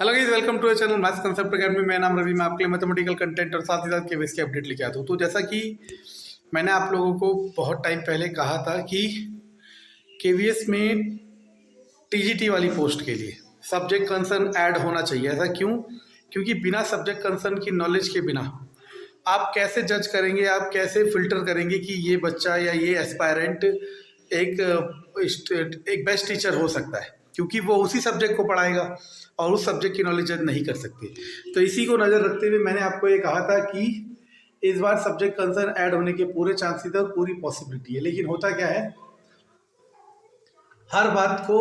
Hello guys, welcome to channel Maths Concept Academy. मेरा नाम रवि, मैं आपके लिए मैथमेटिकल कंटेंट और साथ ही साथ केवीएस की अपडेट लेके आता हूँ। तो जैसा कि मैंने आप लोगों को बहुत टाइम पहले कहा था कि केवीएस में टीजीटी वाली पोस्ट के लिए सब्जेक्ट कंसर्न ऐड होना चाहिए। ऐसा क्यों? क्योंकि बिना सब्जेक्ट कंसर्न की नॉलेज के बिना आप कैसे जज करेंगे, आप कैसे फिल्टर करेंगे कि ये बच्चा या ये एस्पायरेंट एक बेस्ट टीचर हो सकता है, क्योंकि वो उसी सब्जेक्ट को पढ़ाएगा और उस सब्जेक्ट की नॉलेज नहीं कर सकते। तो इसी को नज़र रखते हुए मैंने आपको ये कहा था कि इस बार सब्जेक्ट कंसर्न ऐड होने के पूरे चांसेस और पूरी पॉसिबिलिटी है। लेकिन होता क्या है, हर बात को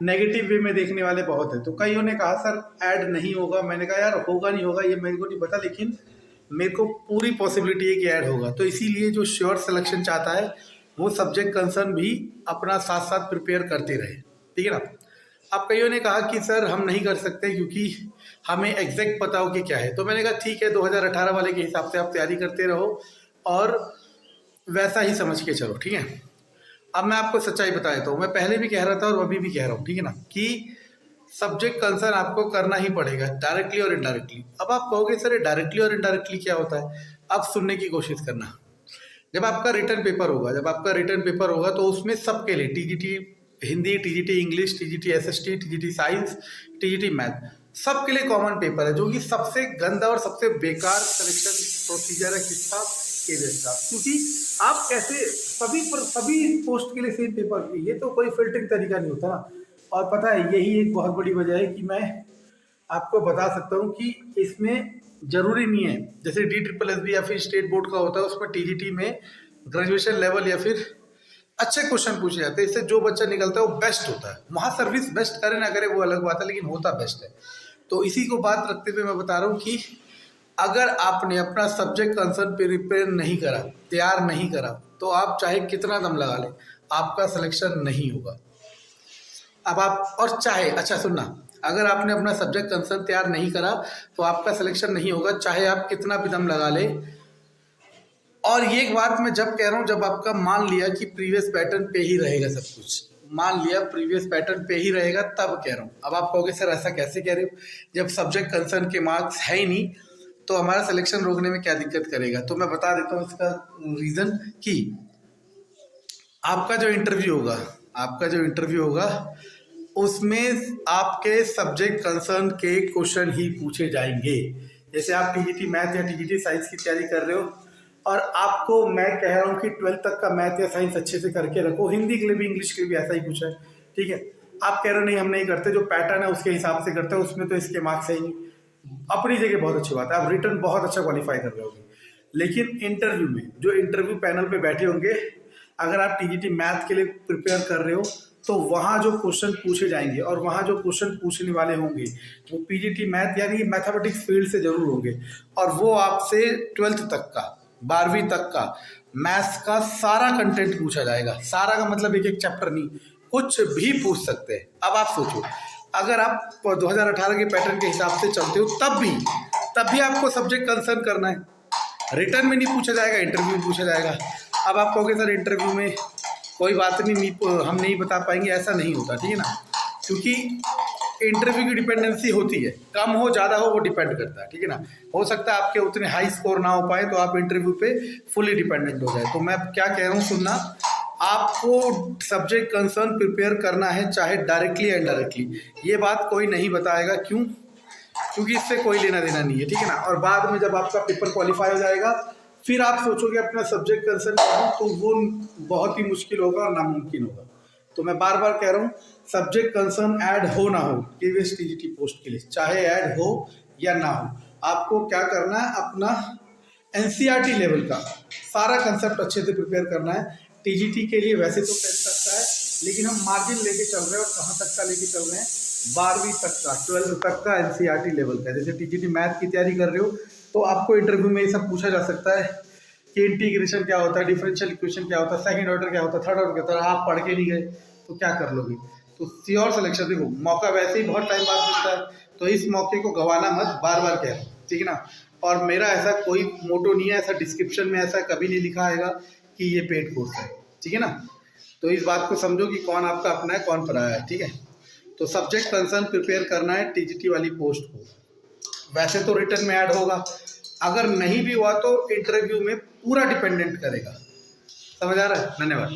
नेगेटिव वे में देखने वाले बहुत है। तो कईयों ने कहा सर ऐड नहीं होगा। मैंने कहा यार होगा नहीं होगा ये मेरे को नहीं पता, लेकिन मेरे को पूरी पॉसिबिलिटी है कि ऐड होगा। तो इसीलिए जो श्योर सिलेक्शन चाहता है वो सब्जेक्ट कंसर्न भी अपना साथ साथ प्रिपेयर करते रहे, ठीक है ना। अब कईयों ने कहा कि सर हम नहीं कर सकते क्योंकि हमें एग्जैक्ट पता हो कि क्या है। तो मैंने कहा ठीक है, 2018 वाले के हिसाब से आप तैयारी करते रहो और वैसा ही समझ के चलो, ठीक है। अब मैं आपको सच्चाई बता देता हूँ, मैं पहले भी कह रहा था और अभी भी कह रहा हूँ, ठीक है ना, कि सब्जेक्ट कंसर्न आपको करना ही पड़ेगा डायरेक्टली और इनडायरेक्टली। अब आप कहोगे सर डायरेक्टली और इनडायरेक्टली क्या होता है? आप सुनने की कोशिश करना। जब आपका रिटर्न पेपर होगा तो उसमें सबके लिए TGT Hindi, TGT English, TGT SST, TGT science, TGT math, सबके लिए कॉमन पेपर है, जो कि सबसे गंदा और सबसे बेकार सिलेक्शन प्रोसीजर है। किसका? केवीएस का। क्योंकि आप कैसे सभी पोस्ट के लिए सेम पेपर, ये तो कोई फिल्टरिंग तरीका नहीं होता ना। और पता है यही एक बहुत बड़ी वजह है कि मैं आपको बता सकता हूँ कि इसमें जरूरी नहीं है, जैसे DSSB या फिर स्टेट बोर्ड का होता है उसमें टीजीटी में ग्रेजुएशन लेवल या फिर अच्छे क्वेश्चन पूछे जाते हैं। इससे जो बच्चा निकलता है वो बेस्ट होता है। वहाँ सर्विस बेस्ट करे ना करे वो अलग बात है, लेकिन होता बेस्ट है। तो इसी को बात रखते हुए मैं बता रहा हूँ कि अगर आपने अपना सब्जेक्ट कंसर्न प्रिपेयर नहीं करा, तैयार नहीं करा, तो आप चाहे कितना दम लगा लें, आपका सिलेक्शन नहीं होगा। अब आप और चाहे, अच्छा सुनना, अगर आपने अपना सब्जेक्ट कंसर्न तैयार नहीं करा तो आपका सिलेक्शन नहीं होगा, चाहे आप कितना भी दम लगा ले। और ये बात मैं जब कह रहा हूँ, जब आपका मान लिया कि प्रीवियस पैटर्न पे ही रहेगा सब कुछ, मान लिया प्रीवियस पैटर्न पे ही रहेगा, तब कह रहा हूँ। अब आप कहोगे सर ऐसा कैसे कह रहे हो, जब सब्जेक्ट कंसर्न के मार्क्स है ही नहीं तो हमारा सिलेक्शन रोकने में क्या दिक्कत करेगा। तो मैं बता देता हूँ इसका रीज़न कि आपका जो इंटरव्यू होगा उसमें आपके सब्जेक्ट कंसर्न के क्वेश्चन ही पूछे जाएंगे। जैसे आप टीजीटी मैथ या टीजीटी साइंस की तैयारी कर रहे हो और आपको मैं कह रहा हूँ कि 12th तक का मैथ या साइंस अच्छे से करके रखो, हिंदी के लिए भी इंग्लिश के लिए भी ऐसा ही कुछ है, ठीक है। आप कह रहे हो नहीं हम नहीं करते, जो पैटर्न है उसके हिसाब से करते हो, उसमें तो इसके मार्क्स है ही नहीं। अपनी जगह बहुत अच्छी बात है, आप रिटर्न बहुत अच्छा क्वालिफाई कर रहे होगे। लेकिन इंटरव्यू में जो इंटरव्यू पैनल पे बैठे होंगे, अगर आप टीजीटी मैथ के लिए प्रिपेयर कर रहे हो तो वहाँ जो क्वेश्चन पूछे जाएंगे और वहाँ जो क्वेश्चन पूछने वाले होंगे वो पीजीटी मैथ यानी मैथमेटिक्स फील्ड से जरूर होंगे। और वो आपसे 12th तक का, 12वीं तक का मैथ्स का सारा कंटेंट पूछा जाएगा। सारा का मतलब एक एक चैप्टर नहीं, कुछ भी पूछ सकते हैं। अब आप सोचो, अगर आप 2018 के पैटर्न के हिसाब से चलते हो तब भी आपको सब्जेक्ट कंसर्न करना है। रिटर्न में नहीं पूछा जाएगा, इंटरव्यू में पूछा जाएगा। अब आप कहोगे सर इंटरव्यू में कोई बात नहीं, हम नहीं बता पाएंगे, ऐसा नहीं होता, ठीक है ना। क्योंकि इंटरव्यू की डिपेंडेंसी होती है, कम हो ज़्यादा हो वो डिपेंड करता है, ठीक है ना। हो सकता है आपके उतने हाई स्कोर ना हो पाए तो आप इंटरव्यू पे फुली डिपेंडेंट हो जाए। तो मैं क्या कह रहा हूँ सुनना, आपको सब्जेक्ट कंसर्न प्रिपेयर करना है, चाहे डायरेक्टली या इनडायरेक्टली। ये बात कोई नहीं बताएगा, क्यों? क्योंकि इससे कोई लेना देना नहीं है, ठीक है ना। और बाद में जब आपका पेपर क्वालिफाई हो जाएगा फिर आप सोचोगे अपना सब्जेक्ट कंसर्न करूँ, तो वो बहुत ही मुश्किल होगा और नामुमकिन होगा। तो मैं बार बार कह रहा हूँ, सब्जेक्ट कंसर्न ऐड हो ना हो केवीएस टीजीटी पोस्ट के लिए, चाहे ऐड हो या ना हो, आपको क्या करना है, अपना एनसीईआरटी लेवल का सारा कंसेप्ट अच्छे से प्रिपेयर करना है। टीजीटी के लिए वैसे तो 10 तक का है, लेकिन हम मार्जिन लेके चल रहे हैं। और कहाँ तक का लेके चल रहे हैं? 12वीं तक का, 12th तक का एनसीईआरटी लेवल का। जैसे टीजीटी मैथ की तैयारी कर रहे हो तो आपको इंटरव्यू में ये सब पूछा जा सकता है कि इंटीग्रेशन क्या होता है, डिफरेंशियल इक्वेशन क्या होता है, सेकंड ऑर्डर क्या होता है, थर्ड ऑर्डर क्या होता है। आप पढ़ के नहीं गए तो क्या कर लोगे? तो श्योर सिलेक्शन, देखो मौका वैसे ही बहुत टाइम बाद मिलता है, तो इस मौके को गंवाना मत, बार बार कह रहा हूँ, ठीक है ना। और मेरा ऐसा कोई मोटो नहीं है, ऐसा डिस्क्रिप्शन में ऐसा कभी नहीं लिखा आएगा कि ये पेड कोर्स है, ठीक है ना। तो इस बात को समझो कि कौन आपका अपना है कौन पराया है, ठीक है। तो सब्जेक्ट कंसर्न प्रिपेयर करना है टीजीटी वाली पोस्ट को। वैसे तो रिटर्न में ऐड होगा, अगर नहीं भी हुआ तो इंटरव्यू में पूरा डिपेंडेंट करेगा। समझ आ रहा है? धन्यवाद।